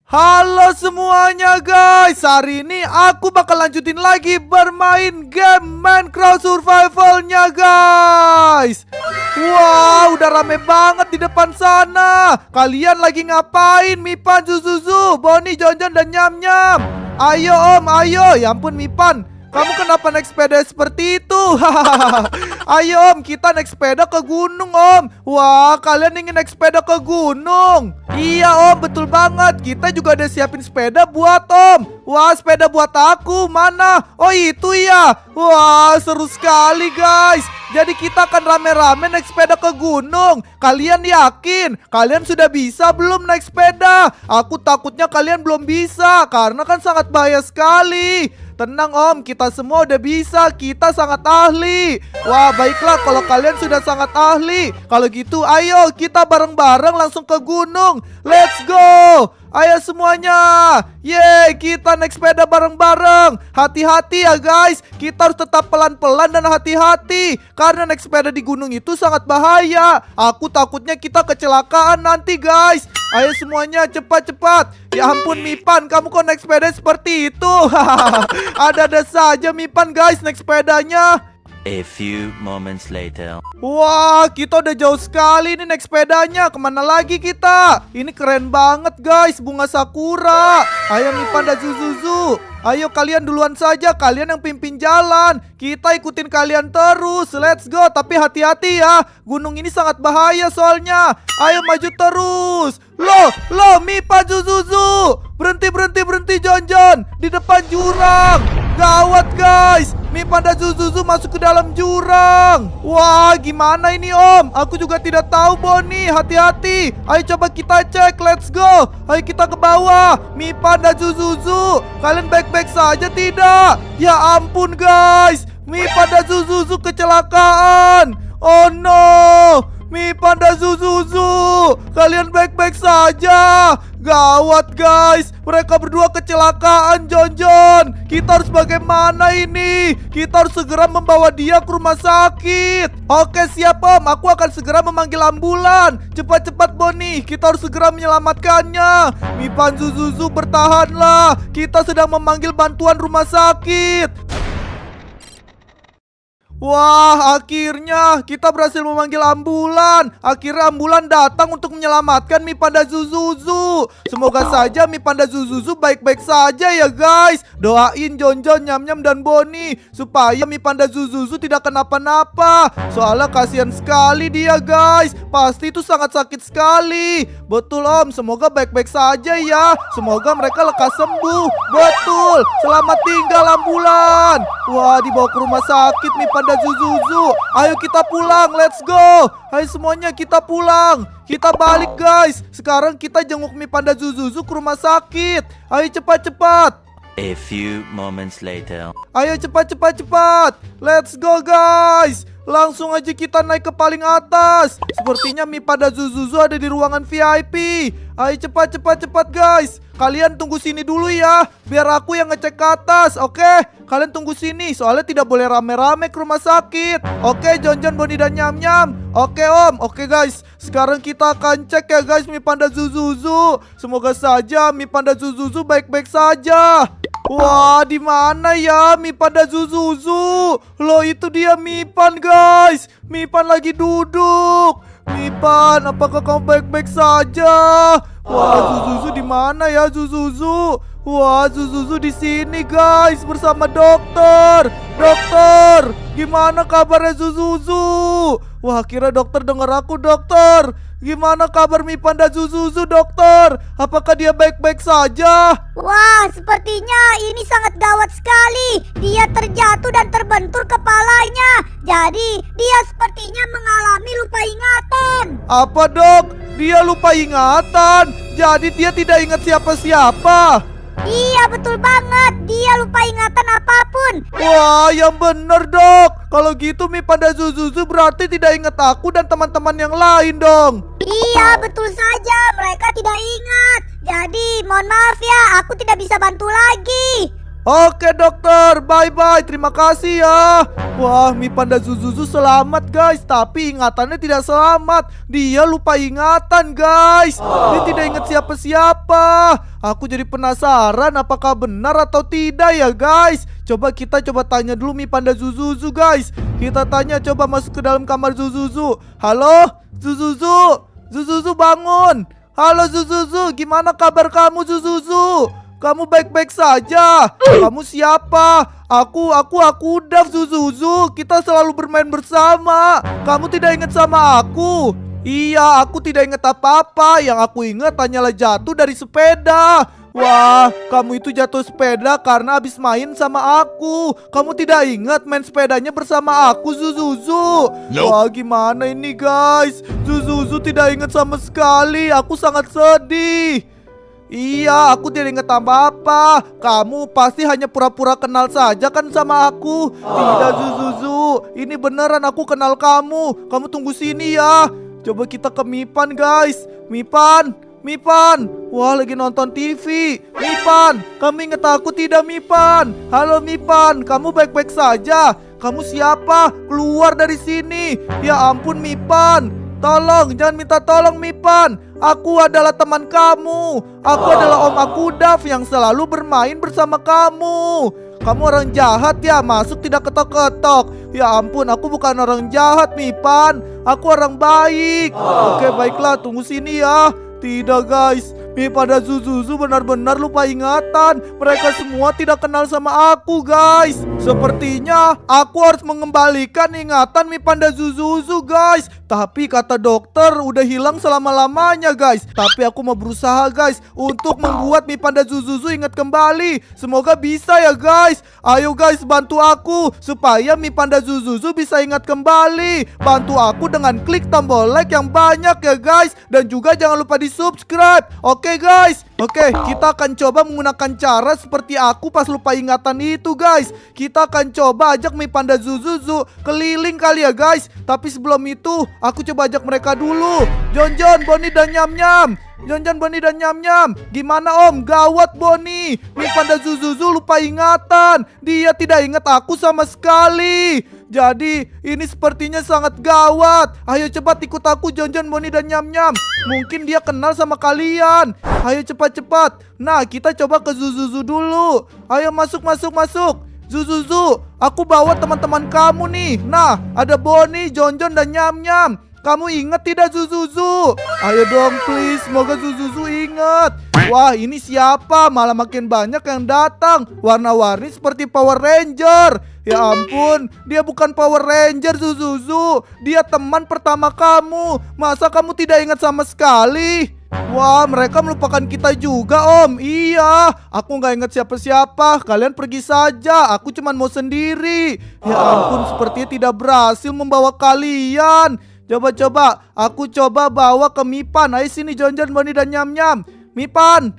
Halo semuanya guys, hari ini aku bakal lanjutin lagi bermain game Minecraft Survival-nya guys. Wow, udah rame banget di depan sana. Kalian lagi ngapain? Mipan, Zuzuzu, Boni, Jonjon, dan Nyam-Nyam. Ayo om, ayo. Ya ampun Mipan, kamu kenapa naik sepeda seperti itu? Ayo om, kita naik sepeda ke gunung om. Wah, kalian ingin naik sepeda ke gunung? Iya om, betul banget. Kita juga udah siapin sepeda buat om. Wah, sepeda buat aku, mana? Oh itu ya. Wah, seru sekali guys. Jadi kita akan rame-rame naik sepeda ke gunung. Kalian yakin? Kalian sudah bisa belum naik sepeda? Aku takutnya kalian belum bisa, karena kan sangat bahaya sekali. Tenang om, kita semua udah bisa, kita sangat ahli. Wah baiklah kalau kalian sudah sangat ahli. Kalau gitu ayo kita bareng-bareng langsung ke gunung. Let's go. Ayo semuanya. Yeay, kita naik sepeda bareng-bareng. Hati-hati ya guys, kita harus tetap pelan-pelan dan hati-hati. Karena naik sepeda di gunung itu sangat bahaya. Aku takutnya kita kecelakaan nanti guys. Ayo semuanya cepat-cepat. Ya ampun Mipan, kamu kok naik sepeda seperti itu? Ada-ada saja Mipan guys naik sepedanya. A few moments later. Wah, kita udah jauh sekali nih naik sepedanya. Kemana lagi kita? Ini keren banget guys, bunga sakura. Ayo Mipan dan Zuzuzu, ayo kalian duluan saja, kalian yang pimpin jalan. Kita ikutin kalian terus, let's go. Tapi hati-hati ya, gunung ini sangat bahaya soalnya. Ayo maju terus. Loh, Mipan, Zuzuzu, berhenti Jonjon, di depan jurang. Gawat guys, Mipan dan Zuzuzu masuk ke dalam jurang. Wah, gimana ini om? Aku juga tidak tahu Boni, hati-hati. Ayo coba kita cek, let's go. Ayo kita ke bawah. Mipan dan Zuzuzu, kalian baik-baik saja tidak? Ya ampun guys, Mipan dan Zuzuzu kecelakaan. Oh no, Mipan dan Zuzuzu, kalian baik-baik saja? Gawat guys, mereka berdua kecelakaan Jonjon. Kita harus bagaimana ini? Kita harus segera membawa dia ke rumah sakit. Oke siap om, aku akan segera memanggil ambulan. Cepat-cepat Boni, kita harus segera menyelamatkannya. Mipan Zuzuzu bertahanlah, kita sedang memanggil bantuan rumah sakit. Wah, akhirnya kita berhasil memanggil ambulan. Akhirnya ambulan datang untuk menyelamatkan Mipan dan Zuzuzu. Semoga saja Mipan dan Zuzuzu baik-baik saja ya guys. Doain Jonjon, Nyam-Nyam, dan Boni supaya Mipan dan Zuzuzu tidak kenapa-napa. Soalnya kasihan sekali dia guys. Pasti itu sangat sakit sekali. Betul om, semoga baik-baik saja ya. Semoga mereka lekas sembuh. Betul, selamat tinggal ambulan. Wah, dibawa ke rumah sakit Mipan dan Zuzuzu. Ayo kita pulang, let's go. Ayo semuanya kita pulang. Kita balik guys. Sekarang kita jenguk Mipan dan Zuzuzu ke rumah sakit. Ayo cepat-cepat. A few moments later. Ayo cepat. Let's go guys. Langsung aja kita naik ke paling atas. Sepertinya Mipan dan Zuzuzu ada di ruangan VIP. Ayo cepat guys. Kalian tunggu sini dulu ya, biar aku yang ngecek ke atas, oke? Kalian tunggu sini, soalnya tidak boleh rame-rame ke rumah sakit. Oke, Jonjon, Boni, dan Nyam-Nyam. Oke om, oke guys. Sekarang kita akan cek ya guys Mipan dan Zuzuzu. Semoga saja Mipan dan Zuzuzu baik-baik saja. Wah, di mana ya Mipan dan Zuzuzu? Loh, itu dia Mipan guys. Mipan lagi duduk. Mipan, apakah kamu baik-baik saja? Wah, Zuzuzu di mana ya Zuzuzu? Wah, Zuzuzu di sini guys bersama dokter. Dokter, gimana kabarnya Zuzuzu? Wah, kira dokter dengar aku dokter. Gimana kabar Mipan dan Zuzuzu dokter? Apakah dia baik-baik saja? Wah, sepertinya ini sangat gawat sekali. Dia terjatuh dan terbentur kepalanya. Jadi dia sepertinya mengalami lupa ingatan. Apa dok? Dia lupa ingatan. Jadi dia tidak ingat siapa-siapa. Iya betul banget, dia lupa ingatan apapun. Wah, yang bener dok. Kalau gitu Mipan dan Zuzuzu berarti tidak ingat aku dan teman-teman yang lain dong. Iya betul saja, mereka tidak ingat. Jadi mohon maaf ya, aku tidak bisa bantu lagi. Oke dokter, bye-bye, terima kasih ya. Wah, Mipan dan Zuzuzu selamat guys, tapi ingatannya tidak selamat. Dia lupa ingatan guys. Dia tidak ingat siapa-siapa. Aku jadi penasaran apakah benar atau tidak ya guys. Kita coba tanya dulu Mipan dan Zuzuzu guys. Kita tanya, coba masuk ke dalam kamar Zuzuzu. Halo, Zuzuzu. Zuzuzu bangun. Halo Zuzuzu, gimana kabar kamu Zuzuzu? Kamu baik-baik saja? Kamu siapa? Aku Dav Zuzuzu. Kita selalu bermain bersama. Kamu tidak ingat sama aku? Iya, aku tidak ingat apa-apa. Yang aku ingat hanyalah jatuh dari sepeda. Wah, kamu itu jatuh sepeda karena habis main sama aku. Kamu tidak ingat main sepedanya bersama aku, Zuzuzu? Nope. Wah, gimana ini guys? Zuzuzu tidak ingat sama sekali. Aku sangat sedih. Iya, aku tidak ingat apa-apa. Kamu pasti hanya pura-pura kenal saja kan sama aku. Tidak Zuzuzu, ini beneran aku kenal kamu. Kamu tunggu sini ya. Coba kita ke Mipan guys. Mipan. Wah, lagi nonton TV. Mipan, kamu ingat aku tidak Mipan? Halo Mipan, kamu baik-baik saja? Kamu siapa? Keluar dari sini. Ya ampun Mipan. Tolong, jangan minta tolong Mipan. Aku adalah teman kamu. Aku adalah Om aku Dav yang selalu bermain bersama kamu. Kamu orang jahat ya, masuk tidak ketok-ketok. Ya ampun, aku bukan orang jahat Mipan. Aku orang baik. Oke, baiklah, tunggu sini ya. Tidak guys, Mipan dan Zuzuzu benar-benar lupa ingatan. Mereka semua tidak kenal sama aku guys. Sepertinya aku harus mengembalikan ingatan Mipan dan Zuzuzu guys. Tapi kata dokter udah hilang selama-lamanya guys. Tapi aku mau berusaha guys untuk membuat Mipan dan Zuzuzu ingat kembali. Semoga bisa ya guys. Ayo guys, bantu aku supaya Mipan dan Zuzuzu bisa ingat kembali. Bantu aku dengan klik tombol like yang banyak ya guys. Dan juga jangan lupa di subscribe. Oke guys. Oke, kita akan coba menggunakan cara seperti aku pas lupa ingatan itu guys. Kita akan coba ajak Mipan dan Zuzuzu keliling kali ya guys. Tapi sebelum itu aku coba ajak mereka dulu. Jon, Boni dan Nyam. Boni dan Nyam. Gimana Om? Gawat Boni. Mipan dan Zuzuzu lupa ingatan. Dia tidak ingat aku sama sekali. Jadi ini sepertinya sangat gawat. Ayo cepat ikut aku Jon, Boni dan Nyam. Mungkin dia kenal sama kalian. Ayo cepat. Nah, kita coba ke Zuzuzu dulu. Ayo masuk. Zuzuzu, aku bawa teman-teman kamu nih. Nah, ada Boni, Jon, dan Nyam. Kamu ingat tidak Zuzuzu? Ayo dong please, semoga Zuzuzu ingat. Wah, ini siapa? Malah makin banyak yang datang. Warna-warni seperti Power Ranger. Ya ampun, dia bukan Power Ranger Zuzuzu. Dia teman pertama kamu. Masa kamu tidak ingat sama sekali? Wah, mereka melupakan kita juga Om. Iya, aku gak ingat siapa-siapa. Kalian pergi saja, aku cuma mau sendiri. Ya ampun, sepertinya tidak berhasil membawa kalian. Coba, aku coba bawa ke Mipan. Ayo sini Jon, Boni dan Nyam. Mipan,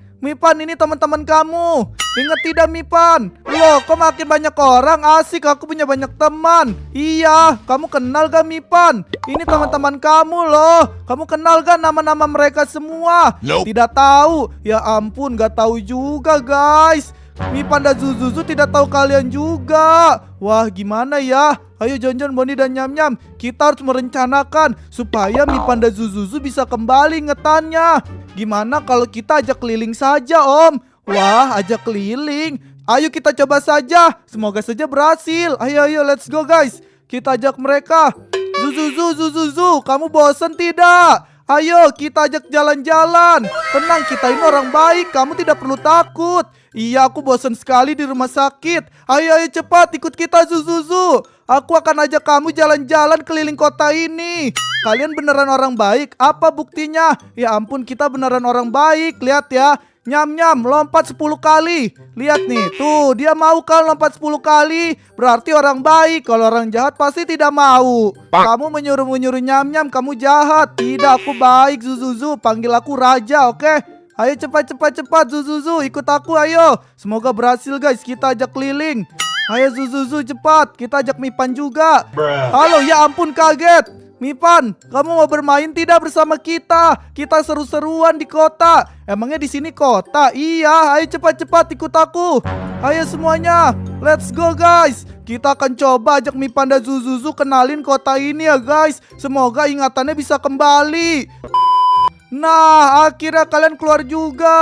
ini teman-teman kamu. Ingat tidak Mipan? Loh, kok makin banyak orang? Asik, aku punya banyak teman. Iya, kamu kenal gak Mipan? Ini teman-teman kamu loh. Kamu kenal gak nama-nama mereka semua? Nope. Tidak tahu. Ya ampun, gak tahu juga guys. Mipan dan Zuzuzu tidak tahu kalian juga. Wah, gimana ya? Ayo Jon, Boni dan Nyam. Kita harus merencanakan supaya Mipan dan Zuzuzu bisa kembali ingetannya. Gimana kalau kita ajak keliling saja Om? Wah, ajak keliling. Ayo kita coba saja. Semoga saja berhasil. Ayo, let's go guys. Kita ajak mereka. Zuzuzu, kamu bosan tidak? Ayo kita ajak jalan-jalan. Tenang, kita ini orang baik. Kamu tidak perlu takut. Iya, aku bosan sekali di rumah sakit. Ayo cepat ikut kita Zuzuzu. Aku akan ajak kamu jalan-jalan keliling kota ini. Kalian beneran orang baik. Apa buktinya? Ya ampun, kita beneran orang baik. Lihat ya. Nyam, lompat 10 kali. Lihat nih, tuh dia mau kan lompat 10 kali. Berarti orang baik. Kalau orang jahat pasti tidak mau. Kamu menyuruh Nyam, kamu jahat. Tidak, aku baik Zuzuzu. Panggil aku Raja, oke? Ayo cepat Zuzuzu, ikut aku ayo. Semoga berhasil guys, kita ajak keliling. Ayo Zuzuzu cepat, kita ajak Mipan juga. Halo, ya ampun kaget. Mipan, kamu mau bermain tidak bersama kita? Kita seru-seruan di kota. Emangnya di sini kota? Iya, ayo cepat-cepat ikut aku. Ayo semuanya, let's go guys. Kita akan coba ajak Mipan dan Zuzuzu kenalin kota ini ya guys. Semoga ingatannya bisa kembali. Nah, akhirnya kalian keluar juga.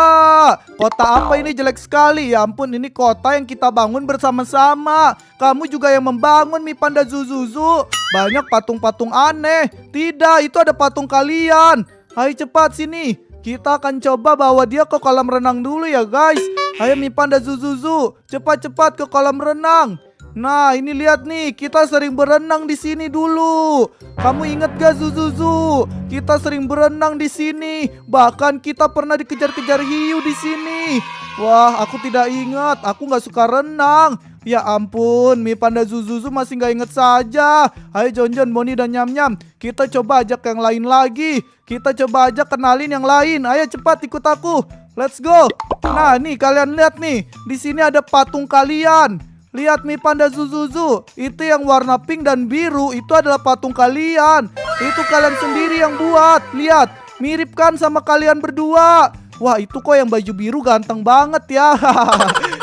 Kota apa ini jelek sekali. Ya ampun, ini kota yang kita bangun bersama-sama. Kamu juga yang membangun, Mipan dan Zuzuzu. Banyak patung-patung aneh. Tidak, itu ada patung kalian. Ayo cepat sini. Kita akan coba bawa dia ke kolam renang dulu ya guys. Ayo Mipan dan Zuzuzu, cepat-cepat ke kolam renang. Nah, ini lihat nih, kita sering berenang di sini dulu. Kamu ingat gak Zuzuzu? Kita sering berenang di sini. Bahkan kita pernah dikejar-kejar hiu di sini. Wah, aku tidak ingat. Aku nggak suka renang. Ya ampun, Mipan dan Zuzuzu masih nggak inget saja. Ayo Jonjon, Boni dan Nyam-Nyam, kita coba ajak yang lain lagi. Kita coba ajak kenalin yang lain. Ayo cepat ikut aku. Let's go. Nah, nih kalian lihat nih. Di sini ada patung kalian. Lihat Mipan dan Zuzuzu, itu yang warna pink dan biru itu adalah patung kalian. Itu kalian sendiri yang buat. Lihat, mirip kan sama kalian berdua. Wah, itu kok yang baju biru ganteng banget ya.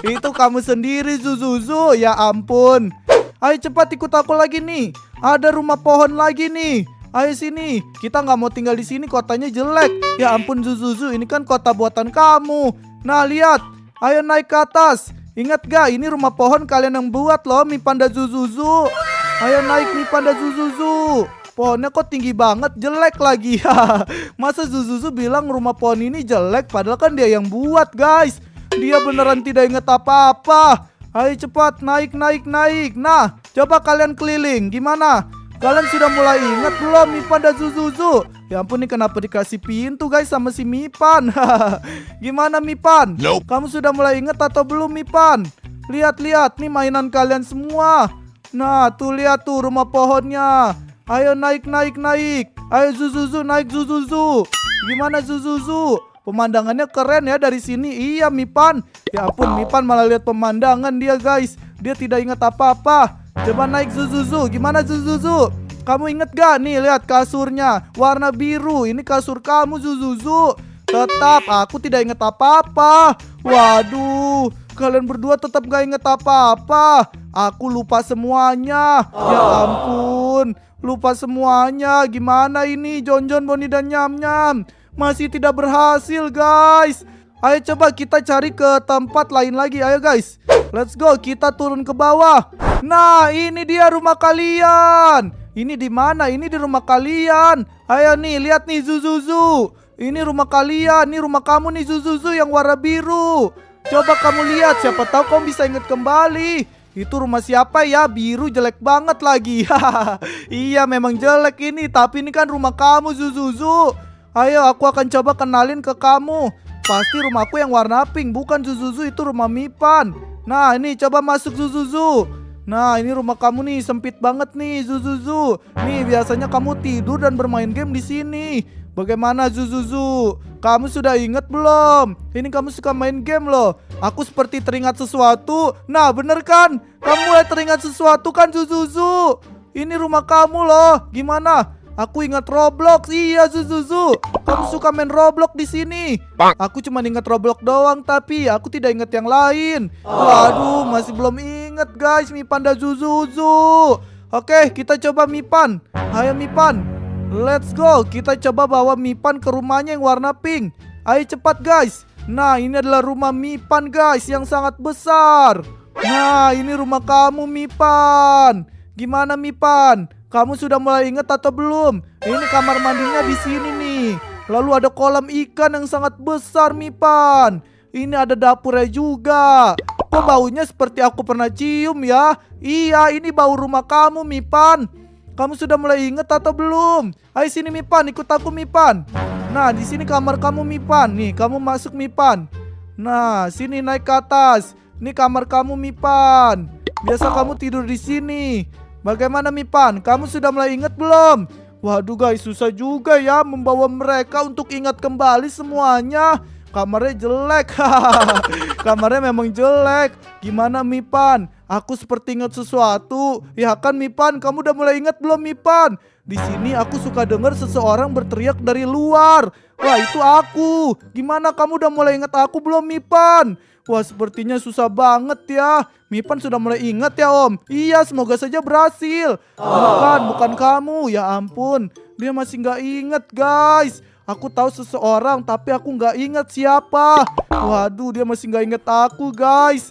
Itu kamu sendiri Zuzuzu, ya ampun. Ayo cepat ikut aku lagi nih. Ada rumah pohon lagi nih. Ayo sini, kita nggak mau tinggal di sini, kotanya jelek. Ya ampun Zuzuzu, ini kan kota buatan kamu. Nah lihat, ayo naik ke atas. Ingat gak, ini rumah pohon kalian yang buat loh, Mipan dan Zuzuzu. Ayo naik Mipan dan Zuzuzu. Pohonnya kok tinggi banget, jelek lagi. Masa Zuzuzu bilang rumah pohon ini jelek, padahal kan dia yang buat guys. Dia beneran tidak ingat apa-apa. Ayo cepat, naik. Nah, coba kalian keliling, gimana? Kalian sudah mulai ingat belum Mipan dan Zuzuzu? Ya ampun, nih kenapa dikasih pintu guys sama si Mipan? Gimana Mipan? Nope. Kamu sudah mulai ingat atau belum Mipan? Lihat nih mainan kalian semua. Nah tuh lihat tuh rumah pohonnya. Ayo naik. Ayo Zuzuzu, naik Zuzuzu. Gimana Zuzuzu? Pemandangannya keren ya dari sini. Iya Mipan. Ya ampun, Mipan malah lihat pemandangan dia guys. Dia tidak ingat apa-apa. Coba naik Zuzuzu. Gimana Zuzuzu? Kamu inget gak nih, lihat kasurnya warna biru. Ini kasur kamu Zuzuzu. Tetap aku tidak inget apa-apa. Waduh, kalian berdua tetap gak inget apa-apa. Aku lupa semuanya. Ya ampun, lupa semuanya. Gimana ini Jonjon, Boni dan Nyam-Nyam? Masih tidak berhasil guys. Ayo coba kita cari ke tempat lain lagi. Ayo guys, let's go, kita turun ke bawah. Nah ini dia rumah kalian. Ini di mana? Ini di rumah kalian. Ayo nih, lihat nih Zuzuzu. Ini rumah kalian, ini rumah kamu nih Zuzuzu yang warna biru. Coba kamu lihat, siapa tahu kamu bisa ingat kembali. Itu rumah siapa ya? Biru jelek banget lagi. Iya memang jelek ini, tapi ini kan rumah kamu Zuzuzu. Ayo aku akan coba kenalin ke kamu. Pasti rumahku yang warna pink, bukan Zuzuzu, itu rumah Mipan. Nah ini coba masuk Zuzuzu. Nah ini rumah kamu nih, sempit banget nih Zuzuzu. Nih biasanya kamu tidur dan bermain game di sini. Bagaimana Zuzuzu? Kamu sudah ingat belum? Ini kamu suka main game loh. Aku seperti teringat sesuatu. Nah bener kan? Kamu mulai teringat sesuatu kan Zuzuzu? Ini rumah kamu loh. Gimana? Aku ingat Roblox. Iya Zuzuzu, kamu suka main Roblox di sini. Aku cuma ingat Roblox doang, tapi aku tidak ingat yang lain. Waduh, masih belum ingat guys Mipan dan Zuzuzu. Oke, kita coba Mipan. Ayo Mipan, let's go. Kita coba bawa Mipan ke rumahnya yang warna pink. Ayo cepat guys. Nah ini adalah rumah Mipan guys, yang sangat besar. Nah ini rumah kamu Mipan. Gimana Mipan? Kamu sudah mulai ingat atau belum? Ini kamar mandinya di sini nih. Lalu ada kolam ikan yang sangat besar Mipan. Ini ada dapurnya juga. Kok baunya seperti aku pernah cium ya? Iya, ini bau rumah kamu Mipan. Kamu sudah mulai ingat atau belum? Ayo sini Mipan, ikut aku Mipan. Nah, di sini kamar kamu Mipan. Nih, kamu masuk Mipan. Nah, sini naik ke atas. Ini kamar kamu Mipan. Biasa kamu tidur di sini. Bagaimana Mipan? Kamu sudah mulai ingat belum? Waduh guys, susah juga ya membawa mereka untuk ingat kembali semuanya. kamarnya jelek. Kamarnya memang jelek. Gimana Mipan? Aku seperti ingat sesuatu. Ya kan Mipan, kamu udah mulai ingat belum Mipan? Di sini aku suka dengar seseorang berteriak dari luar. Wah, itu aku. Gimana, kamu udah mulai ingat aku belum Mipan? Wah, sepertinya susah banget ya. Mipan sudah mulai ingat ya Om. Iya, semoga saja berhasil. Bukan kamu. Ya ampun, dia masih nggak ingat guys. Aku tahu seseorang tapi aku nggak ingat siapa. Waduh, dia masih nggak ingat aku guys.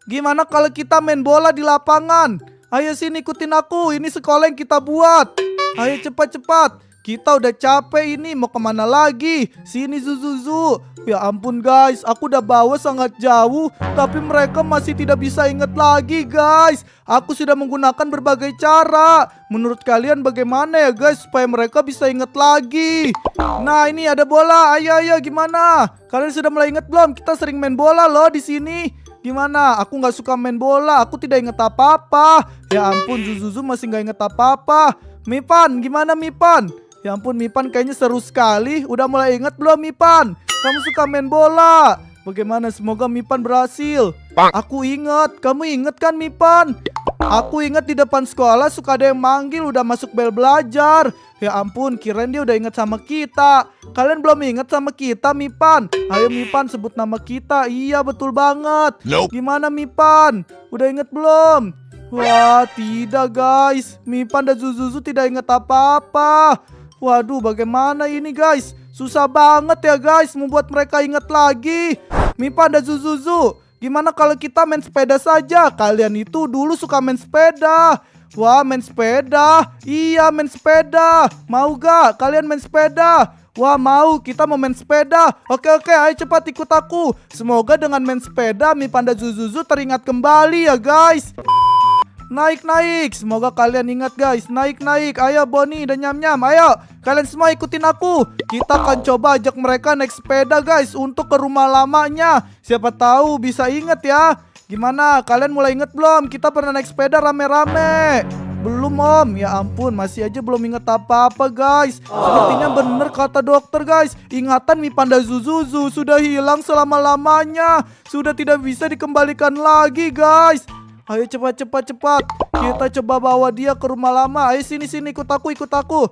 Gimana kalau kita main bola di lapangan? Ayo sini ikutin aku. Ini sekolah yang kita buat. Ayo cepat-cepat. Kita udah capek ini, mau kemana lagi? Sini Zuzuzu. Ya ampun guys, aku udah bawa sangat jauh, tapi mereka masih tidak bisa ingat lagi guys. Aku sudah menggunakan berbagai cara. Menurut kalian bagaimana ya guys, supaya mereka bisa ingat lagi? Nah ini ada bola, ayo gimana? Kalian sudah mulai ingat belum? Kita sering main bola loh di sini. Gimana? Aku nggak suka main bola, aku tidak ingat apa-apa. Ya ampun, Zuzuzu masih nggak ingat apa-apa. Mipan, gimana Mipan? Ya ampun Mipan, kayaknya seru sekali. Udah mulai ingat belum Mipan? Kamu suka main bola. Bagaimana? Semoga Mipan berhasil. Aku ingat. Kamu ingat kan Mipan? Aku ingat di depan sekolah suka ada yang manggil udah masuk bel belajar. Ya ampun, kirain dia udah ingat sama kita. Kalian belum ingat sama kita Mipan? Ayo Mipan, sebut nama kita. Iya betul banget. Gimana Mipan? Udah ingat belum? Wah tidak guys, Mipan dan Zuzuzu tidak ingat apa-apa. Waduh, bagaimana ini guys? Susah banget ya guys membuat mereka ingat lagi. Mipan dan Zuzuzu, gimana kalau kita main sepeda saja? Kalian itu dulu suka main sepeda. Wah, main sepeda. Iya, main sepeda. Mau gak kalian main sepeda? Wah, mau. Kita mau main sepeda. Oke, ayo cepat ikut aku. Semoga dengan main sepeda Mipan dan Zuzuzu teringat kembali ya guys. Naik. Semoga kalian ingat guys. Naik. Ayo Boni dan Nyam-Nyam. Ayo. Kalian semua ikutin aku. Kita akan coba ajak mereka naik sepeda guys. Untuk ke rumah lamanya. Siapa tahu bisa ingat ya. Gimana? Kalian mulai ingat belum? Kita pernah naik sepeda rame-rame. Belum Om. Ya ampun, masih aja belum ingat apa-apa guys. Sepertinya bener kata dokter guys. Ingatan Mipan dan Zuzuzu sudah hilang selama-lamanya. Sudah tidak bisa dikembalikan lagi guys. Ayo cepat. Kita coba bawa dia ke rumah lama. Ayo sini ikut aku.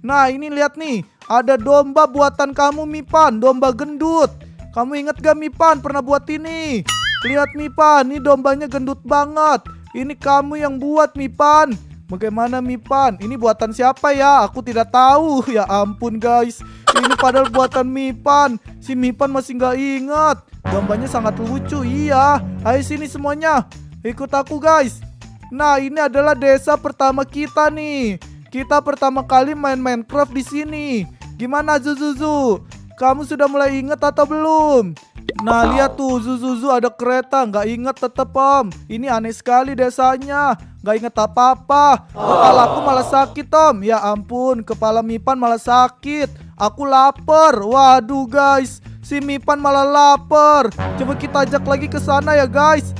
Nah ini lihat nih, ada domba buatan kamu Mipan, domba gendut. Kamu inget gak Mipan pernah buat ini? Lihat Mipan, ini dombanya gendut banget. Ini kamu yang buat Mipan. Bagaimana Mipan? Ini buatan siapa ya? Aku tidak tahu. Ya ampun guys, ini padahal buatan Mipan. Si Mipan masih gak ingat. Dombanya sangat lucu, iya. Ayo sini semuanya. Ikut aku guys. Nah ini adalah desa pertama kita nih. Kita pertama kali main Minecraft di sini. Gimana Zuzuzu? Kamu sudah mulai ingat atau belum? Nah lihat tuh Zuzuzu ada kereta. Nggak ingat tetep Om. Ini aneh sekali desanya. Nggak ingat apa-apa. Kepalaku malah sakit Om. Ya ampun, kepala Mipan malah sakit. Aku lapar. Waduh guys, si Mipan malah lapar. Coba kita ajak lagi ke sana ya guys.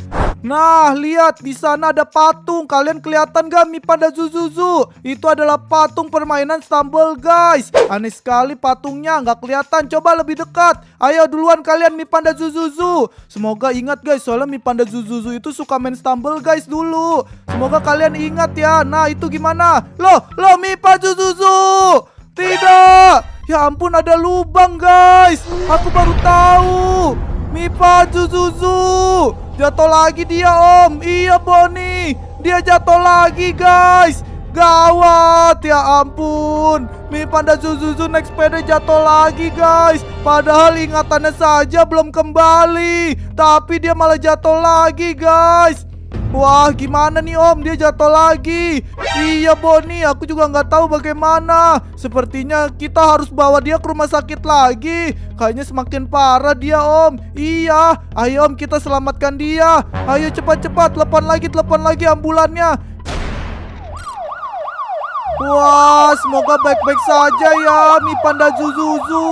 Nah, lihat di sana ada patung. Kalian kelihatan gak Mipan dan Zuzuzu? Itu adalah patung permainan Stumble guys. Aneh sekali patungnya, nggak kelihatan. Coba lebih dekat. Ayo duluan kalian Mipan dan Zuzuzu. Semoga ingat guys, soalnya Mipan dan Zuzuzu itu suka main Stumble guys dulu. Semoga kalian ingat ya. Nah, itu gimana? Loh Mipan Zuzuzu. Tidak. Ya ampun, ada lubang guys. Aku baru tahu. Mipan Zuzuzu. Jatuh lagi dia Om. Iya Boni, dia jatuh lagi guys. Gawat, ya ampun. Mipan dan Zuzuzu naik sepeda jatuh lagi guys. Padahal ingatannya saja belum kembali, tapi dia malah jatuh lagi guys. Wah gimana nih Om, dia jatuh lagi. Iya Boni, aku juga nggak tahu bagaimana. Sepertinya kita harus bawa dia ke rumah sakit lagi. Kayaknya semakin parah dia Om. Iya, ayo Om kita selamatkan dia. Ayo cepat, telepon lagi ambulannya. Wah semoga baik-baik saja ya Mipan dan Zuzuzu.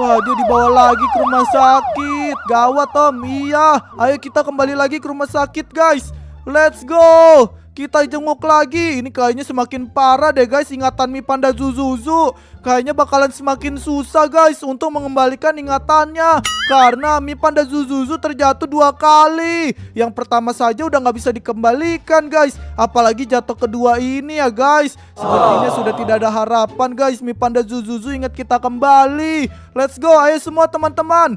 Wah dia dibawa lagi ke rumah sakit. Gawat Om. Iya, ayo kita kembali lagi ke rumah sakit guys. Let's go. kita jenguk lagi. Ini kayaknya semakin parah deh guys, ingatan Mipan dan Zuzuzu. Kayaknya bakalan semakin susah guys untuk mengembalikan ingatannya, karena Mipan dan Zuzuzu terjatuh 2 kali. Yang pertama saja udah nggak bisa dikembalikan guys, apalagi jatuh kedua ini ya guys. Sepertinya sudah tidak ada harapan guys. Mipan dan Zuzuzu, ingat kita kembali. Let's go, ayo semua teman-teman.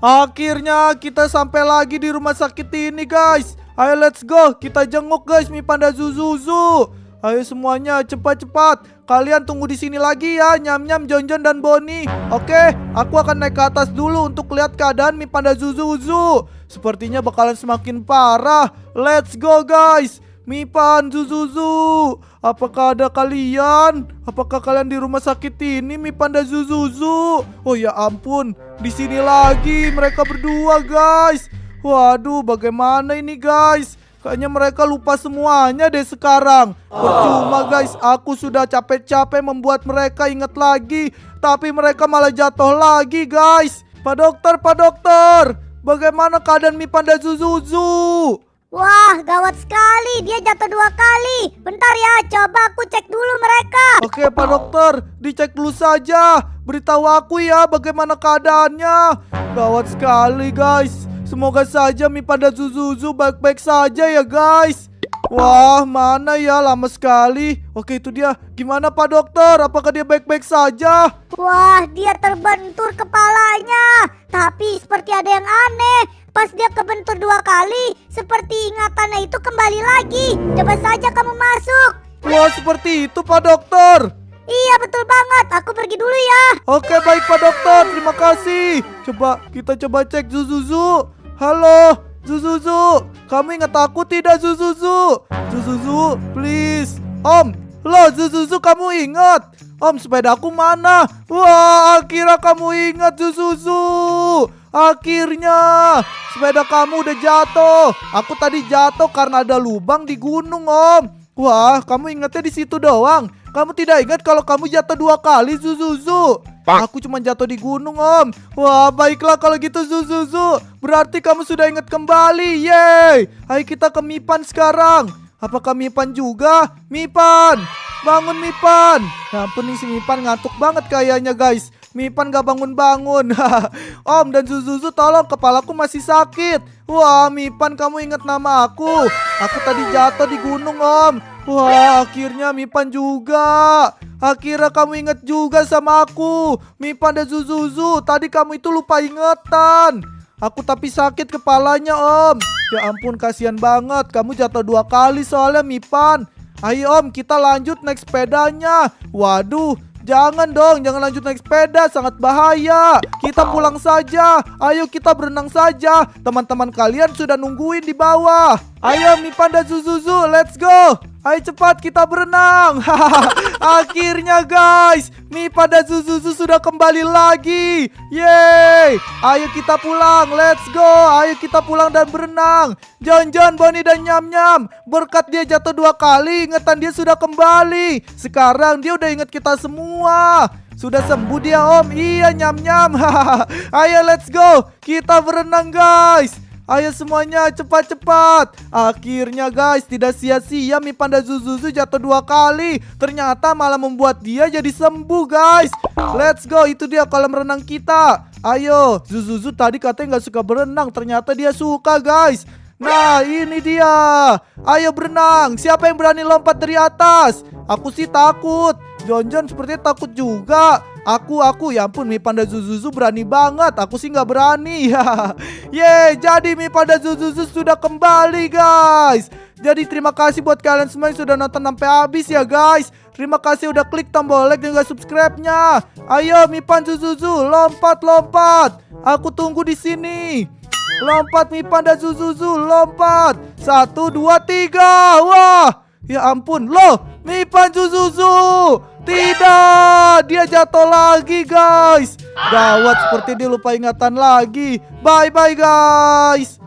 Akhirnya kita sampai lagi di rumah sakit ini guys. Ayo let's go, kita jenguk guys Mipan dan Zuzuzu. Ayo semuanya cepat-cepat. Kalian tunggu di sini lagi ya, Nyam-Nyam, Jon-Jon dan Bonnie. Oke, aku akan naik ke atas dulu untuk lihat keadaan Mipan dan Zuzuzu. Sepertinya bakalan semakin parah. Let's go guys. Mipan, Zuzuzu, apakah ada kalian? Apakah kalian di rumah sakit ini, Mipan dan Zuzuzu? Oh ya ampun, di sini lagi mereka berdua guys. Waduh, bagaimana ini guys? Kayaknya mereka lupa semuanya deh sekarang. Percuma guys, aku sudah capek-capek membuat mereka ingat lagi, tapi mereka malah jatuh lagi guys. Pak dokter, bagaimana keadaan Mipan dan Zuzuzu? Wah, gawat sekali. Dia jatuh 2 kali. Bentar ya, coba aku cek dulu mereka. Oke Pak dokter, dicek dulu saja. Beritahu aku ya bagaimana keadaannya. Gawat sekali guys. Semoga saja Mipan dan Zuzuzu baik-baik saja ya guys. Wah, mana ya, lama sekali. Oke, itu dia. Gimana Pak dokter? Apakah dia baik-baik saja? Wah, dia terbentur kepalanya. Tapi seperti ada yang aneh. Pas dia kebentur 2 kali, seperti ingatannya itu kembali lagi. Coba saja kamu masuk. Wah, seperti itu Pak dokter. Iya, betul banget. Aku pergi dulu ya. Oke, baik Pak dokter. Terima kasih. Kita coba cek Zuzuzu. Halo, Zuzuzu. Kamu ingat aku tidak, Zuzuzu? Zuzuzu, please. Om, loh Zuzuzu, kamu ingat? Om, sepedaku mana? Wah, akhirnya kamu ingat, Zuzuzu. Akhirnya sepeda kamu udah jatuh. Aku tadi jatuh karena ada lubang di gunung, Om. Wah, kamu ingatnya di situ doang. Kamu tidak ingat kalau kamu jatuh 2 kali, Zuzuzu? Aku cuma jatuh di gunung, Om. Wah, baiklah kalau gitu, Zuzuzu. Berarti kamu sudah ingat kembali. Yeay. Ayo kita ke Mipan sekarang. Apakah Mipan juga? Mipan, bangun Mipan. Ya ampun, nih si Mipan ngantuk banget kayaknya guys. Mipan gak bangun-bangun. Om dan Zuzuzu, tolong, kepalaku masih sakit. Wah, Mipan, kamu ingat nama aku? Aku tadi jatuh di gunung, Om. Wah, akhirnya Mipan juga. Akhirnya kamu ingat juga sama aku. Mipan dan Zuzuzu, tadi kamu itu lupa ingatan. Aku tapi sakit kepalanya, Om. Ya ampun, kasihan banget. Kamu jatuh 2 kali soalnya, Mipan. Ayo Om, kita lanjut naik sepedanya. Waduh, jangan dong, jangan lanjut naik sepeda, sangat bahaya. Kita pulang saja. Ayo kita berenang saja. Teman-teman kalian sudah nungguin di bawah. Ayo Mipan dan Zuzuzu, let's go. Ayo cepat kita berenang. Akhirnya guys, Mipan dan Zuzuzu sudah kembali lagi. Yeay. Ayo kita pulang, let's go. Ayo kita pulang dan berenang. Jon-Jon, Bonnie dan Nyam-Nyam, berkat dia jatuh 2 kali, ingatan dia sudah kembali. Sekarang dia udah ingat kita semua. Sudah sembuh dia, Om. Iya, Nyam-Nyam. Ayo let's go. Kita berenang guys. Ayo semuanya cepat-cepat. Akhirnya guys, tidak sia-sia Mipan dan Zuzuzu jatuh 2 kali. Ternyata malah membuat dia jadi sembuh guys. Let's go, itu dia kolam renang kita. Ayo, Zuzuzu tadi katanya gak suka berenang, ternyata dia suka guys. Nah, ini dia. Ayo berenang. Siapa yang berani lompat dari atas? Aku sih takut. Jon-Jon sepertinya takut juga. Aku, ya ampun, Mipan dan Zuzuzu berani banget. Aku sih nggak berani. Yeay, jadi Mipan dan Zuzuzu sudah kembali guys. Jadi terima kasih buat kalian semua yang sudah nonton sampai habis ya guys. Terima kasih udah klik tombol like dan juga subscribe-nya. Ayo Mipan Zuzuzu, lompat. Aku tunggu di sini. Lompat Mipan dan Zuzuzu, lompat. 1, 2, 3. Wah, ya ampun, loh, Mipan Zuzuzu. Tidak, dia jatuh lagi guys. Gawat, seperti dia lupa ingatan lagi. Bye-bye guys.